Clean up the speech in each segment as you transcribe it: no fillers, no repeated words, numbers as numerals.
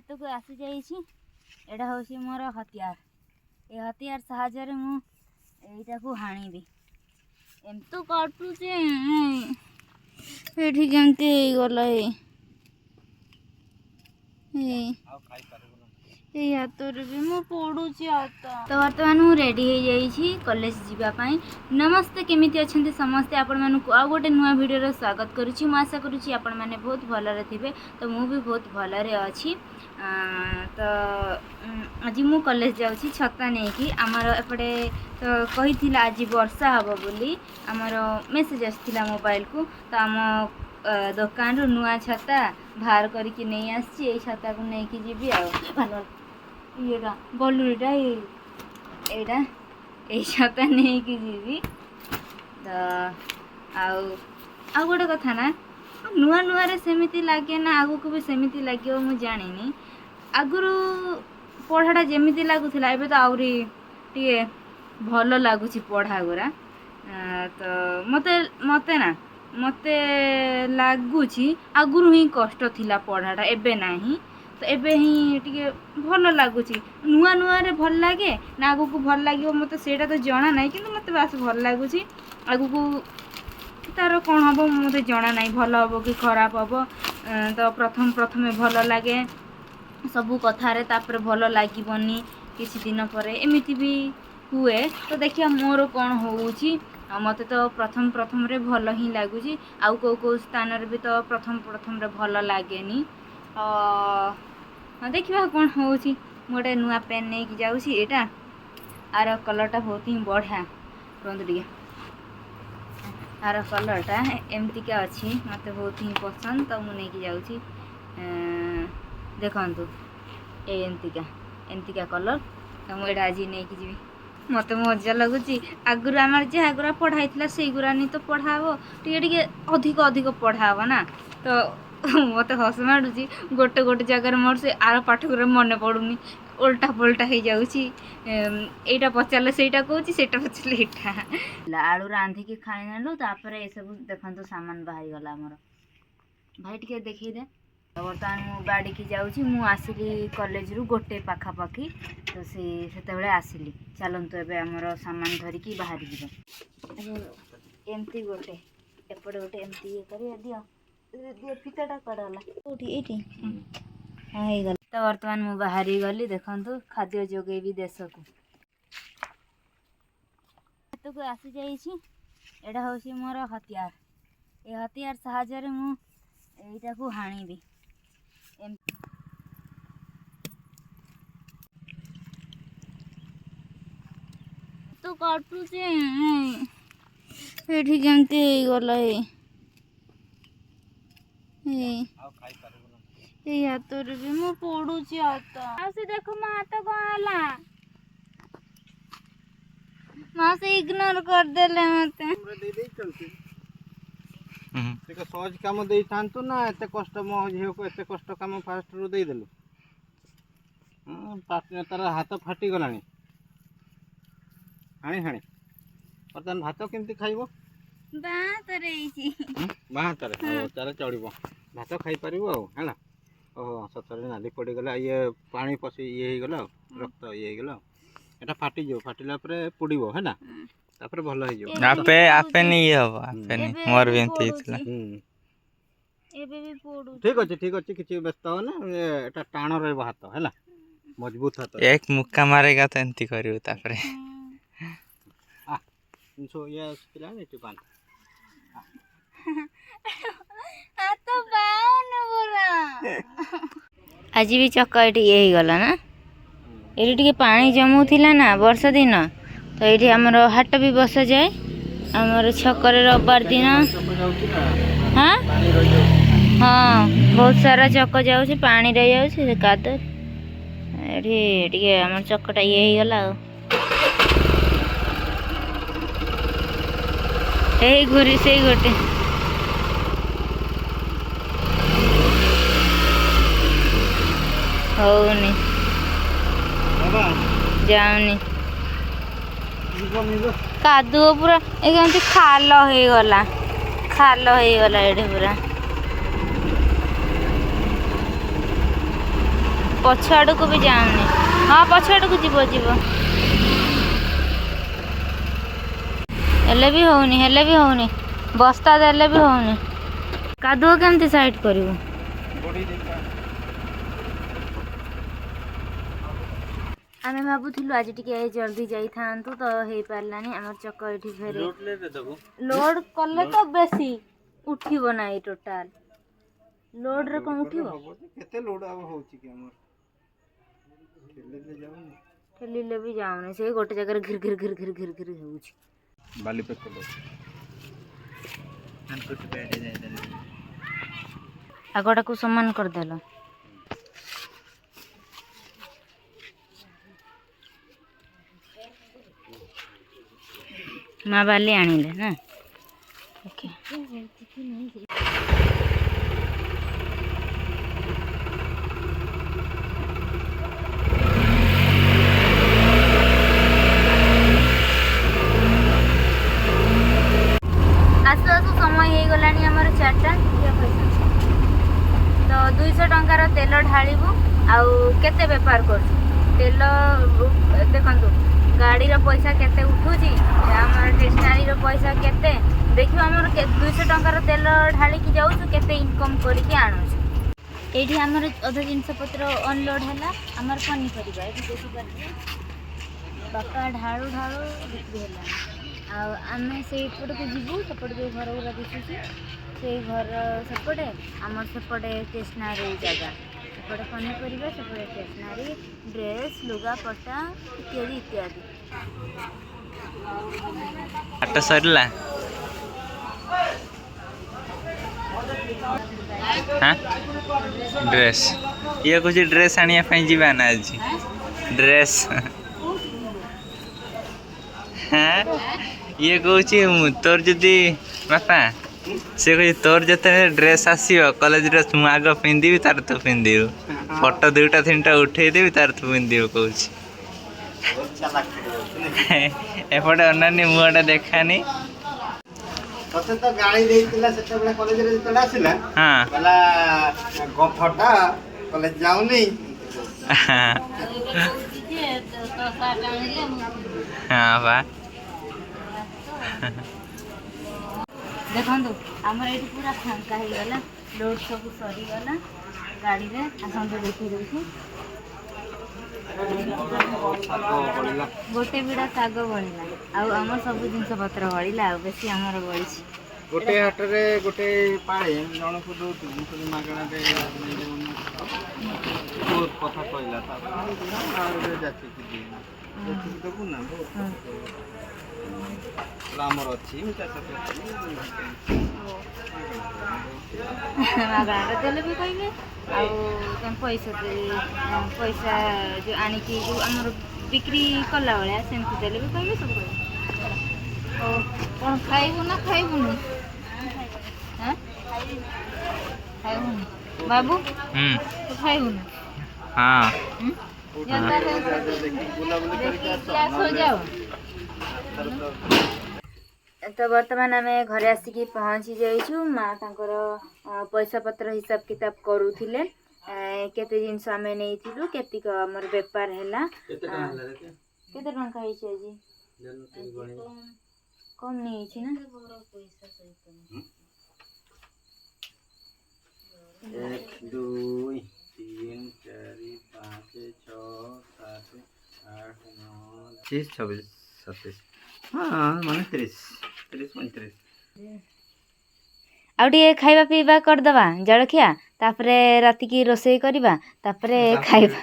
हाथ को आसी जाइए एटा हूँ मोर हथियार। ये हथियार साहाय्य मुझा को हाणीबी एम तो काटुचे ये केमती गला हाथ भी मु पड़ुची हाथ। तो बर्तमान मुझे रेडी हो जाइए कॉलेज जीवाई। नमस्ते केमिति अच्छे समस्ते आपण मानक आ गोटे नुआ वीडियो स्वागत करुच्ची। मु आशा करुच्ची आपण मैंने बहुत भलरे थे तो मु भी बहुत भलरे अच्छी। तो आज मु कॉलेज जाऊँगी छता नहीं कि आमर एपटे तो कही आज वर्षा हम बोली आमर मेसेज आसाला मोबाइल को। तो आम दुकान नुआ छता बाहर करके नहीं आसी ये छता को लेकिन जीवी आईटा बलुरीटा यहाँ ये छता नहीं कि जीवी। तो आउ गोटे कथा ना नुआ नुआ रे सेमिति लगे ना आगु को भी सेमिति लगे मु जानी आगुरु पढ़ाटा जमीती लगुला एबे तो आउरी टे भल लगुच पढ़ा गुरा। तो मते मते ना मते लगुच आगुरु ही कष्ट थिला पढ़ाटा एबे नहीं। तो एबे ही टे भल लगुच नुआ नुआ रे भल लगे ना आगु को भल लगे मते सेटा तो जना नहीं कि मते बास भल लगुच आगु को तार कौन हम मत जना ना भल हम कि खराब हम। तो प्रथम प्रथमे भल लगे सबू कथारे तापर भल लगे किसी दिन पर एमती भी हुए। तो देखिए मोर कौन होउची मत तो प्रथम प्रथम रे भल ही लगुच आउ कौ स्थान भी तो प्रथम प्रथम रे भल लगे। देखा कौन होउची गोटे नुआ पेन नहीं कि जाऊँगी एटा आर कलरटा बहुत ही बढ़िया रुहतु टे आर कलरटा एमतिका अच्छी मत बहुत ही पसंद। तो मुझे जाऊँगी देखु एमतिका कलर। तो मुझे आज नहीं जी मत मजा लगुच आगुरी आम जहाँ गुरा पढ़ाई से गुरा नहीं तो पढ़ा टे अधिक अधिक पढ़ा ना। तो मत हस माड़ुची गोटे गोटे जगार मोर से आर पाठ गुरा मन पड़ूनी उल्टा पुल्टा हो जाऊँगी यहाँ पचारे से कहूँ से पचारे यहाँ आलू रांधिकी खाई नेलु। तापर ये सब देखो सामान बाहरी गला आमर भाई टे देखिए। तो बर्तमान मु गाड़ी की जाऊँगी मु आसिली कॉलेज रु गोटे पाखापाखि तो से आसिली चलतु एवं आमर सामान धरिकी बाहरी जा एमती गोटे एपटे गोटे एमती ये कर दियो फिताटा कड़गला कौटी ये गला। तो बर्तमान मु बाहरी गली देखु खाद्य जोगेबी देश को हाथ को आसी जाइए एटा हूँ मोर हथियार। ये हथियार साहाय्य मुझा को हाणीबी तो काटुचे ये केमती गला हाथ भी मु पड़ुची हाथ से देख मो हाथ कौन है मासे इग्नोर करदेले मते सहज कम दे था ना एत कष्ट मो झील को एत कष्ट कम फास्ट रू देदेलु तार हाथ फाटी गला हाणी हाणी बर्तमान भात केमती खाइबो बाँ हाथ तार चढ़ भात खाई पार है। ओह सतरे नाली पड़गला ये पानी पशि ये गला रक्त ये गला एटा फाटी जो फाटिला पोड़ो है ना तापर भल हो आपे आपे नहीं हम आपे नहीं मोर भी एंती हितला ठीक अच्छे किसी व्यस्त हो ना एटा टाण रह हाथ है मजबूत हाथ एक मुक्का मारेगा तो एंती करियो तापर सो ये पिला नहीं टुपान आज भी चक्का ये गला ना ये टे पानी जमुला ना वर्षा दिन। तो ये आमर हाट भी बस जाए आमर छकर रविवार दिन। हाँ हाँ बहुत सारा चक जाऊँ पानी रही जाऊँ कादर ये आम चकटा ये गला घुरी से गोटे होनी जाऊनी कादुओ पूरा ये खाल हो गला ये पूरा ପଛ ଆଡ଼କୁ ବି ଯାଉନି। ହଁ ପଛ ଆଡ଼କୁ ଯିବ ଯିବ। ହେଲେ ବି ହଉନି ବସ୍ତା ଦେଲେ ବି ହଉନି। କାଦୁଅ କେମିତି ସାଇଡ୍ କରିବୁ? ଆମେ ଭାବୁଥିଲୁ ଆଜି ଟିକେ ଜଲ୍ଦି ଯାଇଥାନ୍ତୁ ତ ହେଇପାରିଲାନି। ଆମର ଚକ ଏଠି ଫେରେ ଲୋଡ୍ କଲେ ତ ବେଶୀ ଉଠିବ ନାହିଁ ଟୋଟାଲ। ଲୋଡ୍ରେ କ'ଣ ଉଠିବ? କେତେ ଲୋଡ୍ ଆଉ ହଉଛି କି ଆମର ଠେଲିଲେ ବି ଯାଉନି, ସେଇ ଗୋଟେ ଜାଗାରେ ଘିର୍ ଘିର୍ ଘିର୍ ଘିର୍ ଘିର୍ ଘିର୍ ହେଉଛି। ବାଲି ପେକ ଆଗଟାକୁ ସମାନ କରିଦେଲ। ମା ବାଲି ଆଣିଲେ ନା? ଓକେ। ଆସୁ ଆସୁ ସମୟ ହେଇଗଲାଣି ଆମର 4ଟା। ତ 200 ଟଙ୍କାର ତେଲ ଢାଳିବୁ। ଆଉ କେତେ ବେପାର କରୁଛୁ? ତେଲ ଦେଖନ୍ତୁ, ଗାଡ଼ିର ପଇସା କେତେ ଉଠୁଛି, ଆମର ଷ୍ଟେସନାରୀର ପଇସା କେତେ ଦେଖିବ। ଆମର 200 ଟଙ୍କାର ତେଲ ଢାଳିକି ଯାଉଛୁ, କେତେ ଇନକମ୍ କରିକି ଆଣୁଛୁ। ଏଇଠି ଆମର ଅଧା ଜିନିଷପତ୍ର ଅନଲୋଡ଼ ହେଲା। ଆମର ପନିପରିବା ଏଠି ଦେଖିପାରୁଛୁ ବାପା ଢାଳୁ ଢାଳୁ ବିକ୍ରି ହେଲାଣି। ଆଉ ଆମେ ସେଇପଟକୁ ଯିବୁ। ସେପଟେ ଯେଉଁ ଘର ଗୁଡ଼ା ଦିଶୁଛି ସେଇ ଘର ସେପଟେ, ଆମର ସେପଟେ ଷ୍ଟେସନାରୀ ଜାଗା। ସେପଟେ ପନିପରିବା, ସେପଟେ ଷ୍ଟେସନାରୀ, ଡ୍ରେସ୍, ଲୁଗାପଟା ଇତ୍ୟାଦି ଇତ୍ୟାଦି। ହାଟ ସରିଲା? ଡ୍ରେସ୍ ଇଏ କହୁଛି ଡ୍ରେସ୍ ଆଣିବା ପାଇଁ ଯିବା ନା ଆଜି? ଡ୍ରେସ୍ ଇଏ କହୁଛି ତୋର ଯଦି ବାପା ସେ କହୁଛି ତୋର ଯେତେବେଳେ ଡ୍ରେସ୍ ଆସିବ କଲେଜ ଡ୍ରେସ୍ ମୁଁ ଆଗ ପିନ୍ଧିବି, ତାର ତୁ ପିନ୍ଧିବୁ। ଫଟୋ 2ଟା 3ଟା ଉଠେଇଦେବି, ତାର ତୁ ପିନ୍ଧିବୁ କହୁଛି। ଏପଟେ ଅନାନି ମୁହଁଟା ଦେଖାନି। ମତେ ତ ଗାଳି ଦେଇଥିଲା ସେତେବେଳେ କଲେଜରେ ଯେତେବେଳେ ଆସିଲା, କହିଲା ଗଫଟା କଲେଜ ଯାଉନି। ହଁ ବା। ଦେଖନ୍ତୁ ଆମର ଏଇଠି ପୁରା ଫାଙ୍କା ହେଇଗଲା। ଲୋଡ୍ ସବୁ ସରିଗଲା ଗାଡ଼ିରେ। ଆସନ୍ତୁ ଦେଖେଇ ଦେଉଛି। ଗୋଟେ ବିଡ଼ା ଶାଗ ବଳିଲା। ଆଉ ଆମର ସବୁ ଜିନିଷ ପତ୍ର ବଳିଲା। ଆଉ ବେଶୀ ଆମର ବଳିଛି। ଗୋଟେ ହାଟରେ ଗୋଟେ ପାଳି ଜଣକୁ ଦଉଥିଲି, ମୁଁ ମାଗଣାରେ ବହୁତ କଥା କହିଲା। ତାପରେ ଯାଚିକି ଦେବୁ ନା ଆମର ଅଛି ମାଗଣାରେ ଦେଲେ ବି କହିବେ। ଆଉ ତମେ ପଇସା ଯେଉଁ ଆଣିକି ଯେଉଁ ଆମର ବିକ୍ରି କଲା ଭଳିଆ ସେମିତି ଦେଲେ ବି କହିବେ, ସବୁ କହିବେ। ହଉ କ'ଣ ଖାଇବୁ ନା ଖାଇବୁନି? ଖାଇବୁନି ବାବୁ? ତୁ ଖାଇବୁନି? ହଁ। ତ ବର୍ତ୍ତମାନ ଆମେ ଘରେ ଆସିକି ପହଞ୍ଚି ଯାଇଛୁ। ମା ତାଙ୍କର ପଇସା ପତ୍ର ହିସାବ କିତାବ କରୁଥିଲେ। କେତେ ଜିନିଷ ଆମେ ନେଇଥିଲୁ, କେତିକ ଆମର ବେପାର ହେଲା। କେତେ ଟଙ୍କା ହେଇଛି ଆଜି? କମ୍ ନେଇଛି ନା? 1 2 3 4 5 6 7 8 9 10 26 27 ମାନେ 30 35। ଆଉ ଟିକେ ଖାଇବା ପିଇବା କରିଦେବା ଜଳଖିଆ, ତାପରେ ରାତିକି ରୋଷେଇ କରିବା, ତାପରେ ଖାଇବା।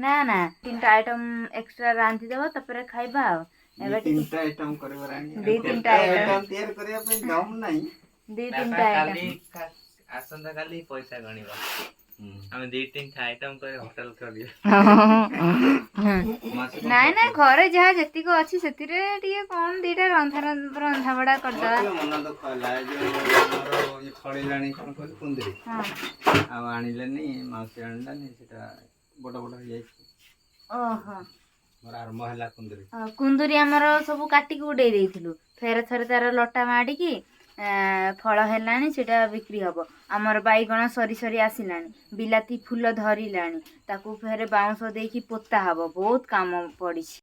ନା 3ଟା ଆଇଟମ୍ ଏକ୍ସଟ୍ରା ରାନ୍ଧିଦେବା, ତାପରେ ଖାଇବା। ଆଉ ଏବେ 3ଟା ଆଇଟମ୍ କରିବା। 2-3ଟା ଆଇଟମ୍ ତିଆରି କରିବା ପାଇଁ ଦମ୍ ନାହିଁ। 2-3ଟା ଆଇଟମ୍। ଆସନ୍ତା କାଲି ପଇସା ଗଣିବା। ଆମେ 2-3ଟା ଆଇଟମ୍ କରି ହୋଟେଲ କରିବା। ନାଇଁ ଘରେ ଯାହା ଯେତିକି ଅଛି ସେଥିରେ ଟିକେ କ'ଣ 2ଟା ରନ୍ଧା ବଢ଼ା କରିଦେବା। ମନ ଦୁଃଖ ହେଲା ଫଳିଲାଣି କ'ଣ କହିଲି କୁନ୍ଦୁରି, ଆଉ ଆଣିଲେନି, ମାଉସୀ ଆଣିଲାନି, ସେଟା ବଡ଼ ବଡ଼ ହେଇଯାଇଛି। ଓହୋ। ମୋର ଆରମ୍ଭ ହେଲା କୁନ୍ଦୁରି। କୁନ୍ଦୁରି ଆମର ସବୁ କାଟିକି ଉଡ଼େଇ ଦେଇଥିଲୁ। ଫେରେ ଥରେ ତାର ଲଟା ମାଡ଼ିକି ଫଳ ହେଲାଣି ସେଇଟା ବିକ୍ରି ହେବ। ଆମର ବାଇଗଣ ସରି ସରି ଆସିଲାଣି, ବିଲାତି ଫୁଲ ଧରିଲାଣି, ତାକୁ ଫେରେ ବାଉଁଶ ଦେଇକି ପୋତା ହେବ। ବହୁତ କାମ ପଡ଼ିଛି।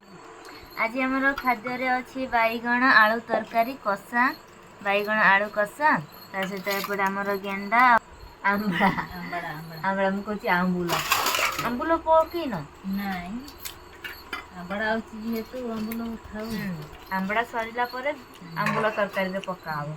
ଆଜି ଆମର ଖାଦ୍ୟରେ ଅଛି ବାଇଗଣ ଆଳୁ ତରକାରୀ କଷା, ବାଇଗଣ ଆଳୁ କଷା, ତା ସହିତ ଏପଟେ ଆମର ଗେଣ୍ଡା ଆମ୍ବଳା ଆମ୍ବଳା ମୁଁ କହୁଛି ଆମ୍ବୁଲ ପକେଇନ? ନାଇଁ ଆମ୍ବଡା ହେଉଛି ଯେହେତୁ ଆମ୍ବୁଲ ଖାଉ। ଆମ୍ବଳା ସରିଲା ପରେ ଆମ୍ବୁଲ ତରକାରୀରେ ପକା ହବ।